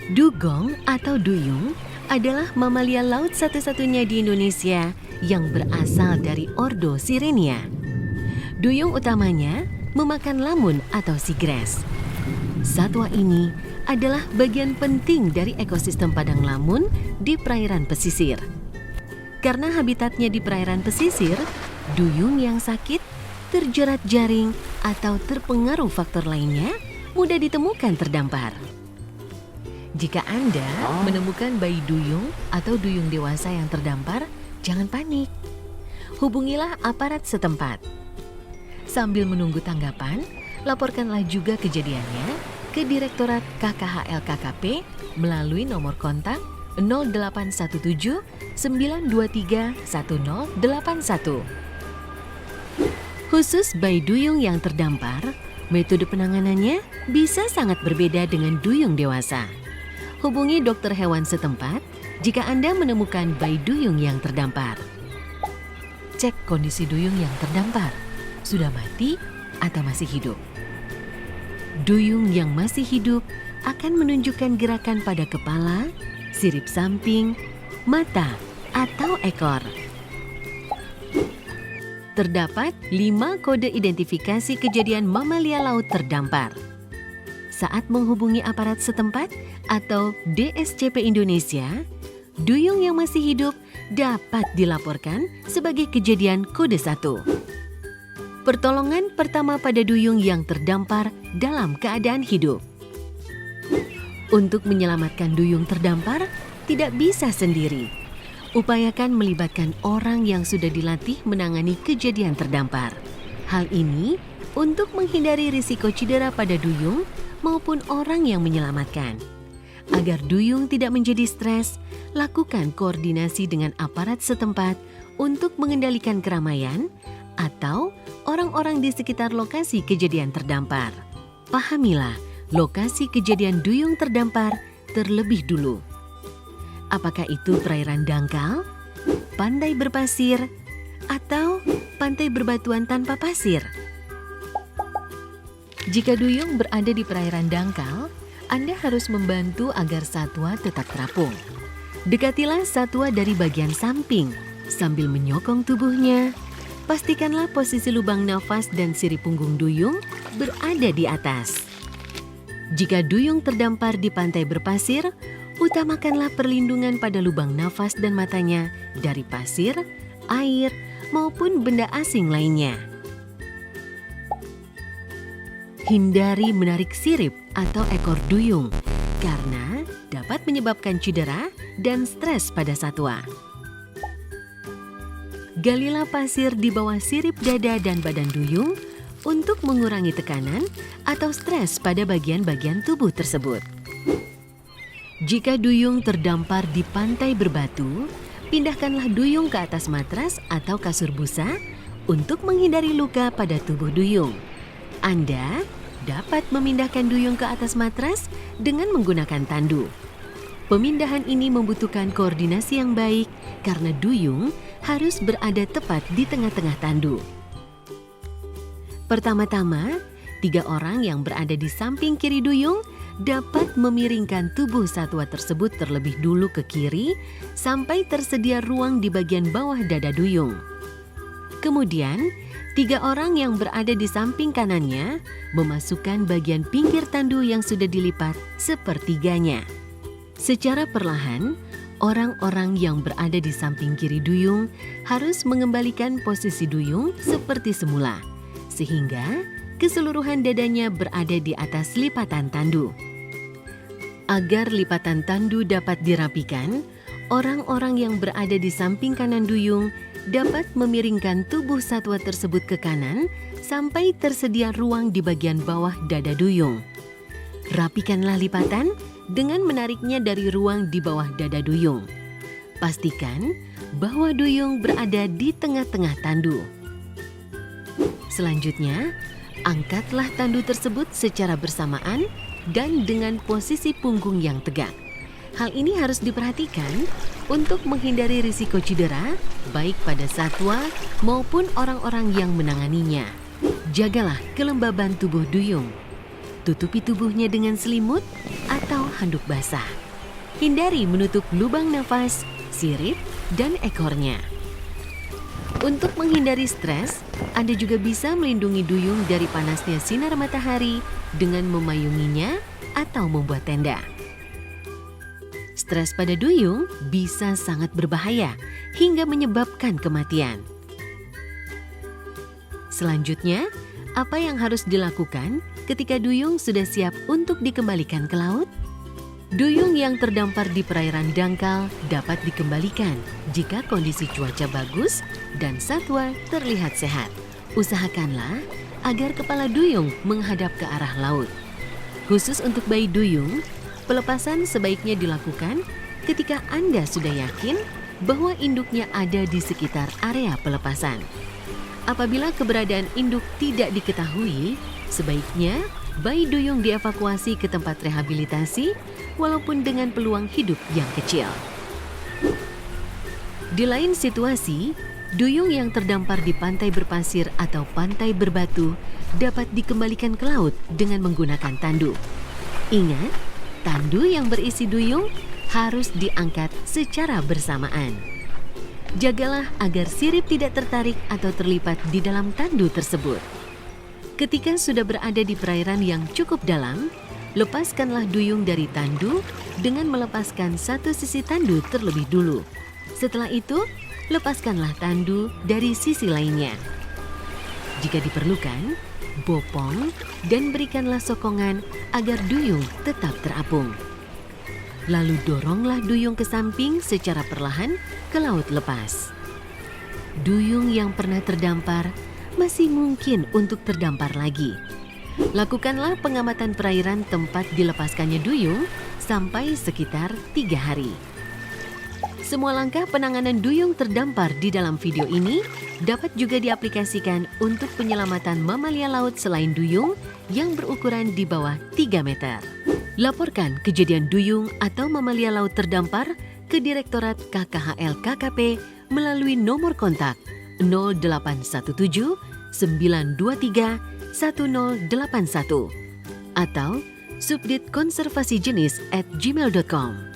Dugong atau duyung adalah mamalia laut satu-satunya di Indonesia yang berasal dari ordo Sirenia. Duyung utamanya memakan lamun atau seagrass. Satwa ini adalah bagian penting dari ekosistem padang lamun di perairan pesisir. Karena habitatnya di perairan pesisir, duyung yang sakit, terjerat jaring, atau terpengaruh faktor lainnya mudah ditemukan terdampar. Jika Anda menemukan bayi duyung atau duyung dewasa yang terdampar, jangan panik. Hubungilah aparat setempat. Sambil menunggu tanggapan, laporkanlah juga kejadiannya ke Direktorat KKHL KKP melalui nomor kontak 0817 923 1081. Khusus bayi duyung yang terdampar, metode penanganannya bisa sangat berbeda dengan duyung dewasa. Hubungi dokter hewan setempat jika Anda menemukan bayi duyung yang terdampar. Cek kondisi duyung yang terdampar, sudah mati atau masih hidup. Duyung yang masih hidup akan menunjukkan gerakan pada kepala, sirip samping, mata, atau ekor. Terdapat 5 kode identifikasi kejadian mamalia laut terdampar. Saat menghubungi aparat setempat atau DSCP Indonesia, duyung yang masih hidup dapat dilaporkan sebagai kejadian kode 1. Pertolongan pertama pada duyung yang terdampar dalam keadaan hidup. Untuk menyelamatkan duyung terdampar, tidak bisa sendiri. Upayakan melibatkan orang yang sudah dilatih menangani kejadian terdampar. Hal ini untuk menghindari risiko cedera pada duyung maupun orang yang menyelamatkan. Agar duyung tidak menjadi stres, lakukan koordinasi dengan aparat setempat untuk mengendalikan keramaian atau orang-orang di sekitar lokasi kejadian terdampar. Pahamilah lokasi kejadian duyung terdampar terlebih dulu. Apakah itu perairan dangkal, pantai berpasir, atau pantai berbatuan tanpa pasir? Jika duyung berada di perairan dangkal, Anda harus membantu agar satwa tetap terapung. Dekatilah satwa dari bagian samping sambil menyokong tubuhnya. Pastikanlah posisi lubang nafas dan sirip punggung duyung berada di atas. Jika duyung terdampar di pantai berpasir, utamakanlah perlindungan pada lubang nafas dan matanya dari pasir, air, maupun benda asing lainnya. Hindari menarik sirip atau ekor duyung karena dapat menyebabkan cedera dan stres pada satwa. Galilah pasir di bawah sirip dada dan badan duyung untuk mengurangi tekanan atau stres pada bagian-bagian tubuh tersebut. Jika duyung terdampar di pantai berbatu, pindahkanlah duyung ke atas matras atau kasur busa untuk menghindari luka pada tubuh duyung. Anda dapat memindahkan duyung ke atas matras dengan menggunakan tandu. Pemindahan ini membutuhkan koordinasi yang baik karena duyung harus berada tepat di tengah-tengah tandu. Pertama-tama, 3 orang yang berada di samping kiri duyung dapat memiringkan tubuh satwa tersebut terlebih dulu ke kiri sampai tersedia ruang di bagian bawah dada duyung. Kemudian, 3 orang yang berada di samping kanannya memasukkan bagian pinggir tandu yang sudah dilipat sepertiganya. Secara perlahan, orang-orang yang berada di samping kiri duyung harus mengembalikan posisi duyung seperti semula, sehingga keseluruhan dadanya berada di atas lipatan tandu. Agar lipatan tandu dapat dirapikan, orang-orang yang berada di samping kanan duyung dapat memiringkan tubuh satwa tersebut ke kanan sampai tersedia ruang di bagian bawah dada duyung. Rapikanlah lipatan dengan menariknya dari ruang di bawah dada duyung. Pastikan bahwa duyung berada di tengah-tengah tandu. Selanjutnya, angkatlah tandu tersebut secara bersamaan dan dengan posisi punggung yang tegak. Hal ini harus diperhatikan untuk menghindari risiko cedera baik pada satwa maupun orang-orang yang menanganinya. Jagalah kelembaban tubuh duyung. tutupi tubuhnya dengan selimut atau handuk basah. Hindari menutup lubang nafas, sirip, dan ekornya. Untuk menghindari stres, Anda juga bisa melindungi duyung dari panasnya sinar matahari dengan memayunginya atau membuat tenda. Stres pada duyung bisa sangat berbahaya hingga menyebabkan kematian. Selanjutnya, apa yang harus dilakukan ketika duyung sudah siap untuk dikembalikan ke laut? Duyung yang terdampar di perairan dangkal dapat dikembalikan jika kondisi cuaca bagus dan satwa terlihat sehat. Usahakanlah agar kepala duyung menghadap ke arah laut. Khusus untuk bayi duyung, pelepasan sebaiknya dilakukan ketika Anda sudah yakin bahwa induknya ada di sekitar area pelepasan. Apabila keberadaan induk tidak diketahui, sebaiknya bayi duyung dievakuasi ke tempat rehabilitasi walaupun dengan peluang hidup yang kecil. Di lain situasi, duyung yang terdampar di pantai berpasir atau pantai berbatu dapat dikembalikan ke laut dengan menggunakan tandu. Ingat, tandu yang berisi duyung harus diangkat secara bersamaan. Jagalah agar sirip tidak tertarik atau terlipat di dalam tandu tersebut. Ketika sudah berada di perairan yang cukup dalam, lepaskanlah duyung dari tandu dengan melepaskan satu sisi tandu terlebih dulu. Setelah itu, lepaskanlah tandu dari sisi lainnya. Jika diperlukan, bopong dan berikanlah sokongan agar duyung tetap terapung. Lalu doronglah duyung ke samping secara perlahan ke laut lepas. Duyung yang pernah terdampar masih mungkin untuk terdampar lagi. Lakukanlah pengamatan perairan tempat dilepaskannya duyung sampai sekitar 3 hari. Semua langkah penanganan duyung terdampar di dalam video ini dapat juga diaplikasikan untuk penyelamatan mamalia laut selain duyung yang berukuran di bawah 3 meter. Laporkan kejadian duyung atau mamalia laut terdampar ke Direktorat KKHL KKP melalui nomor kontak 0817 923 1081 atau subdit konservasi jenis @gmail.com.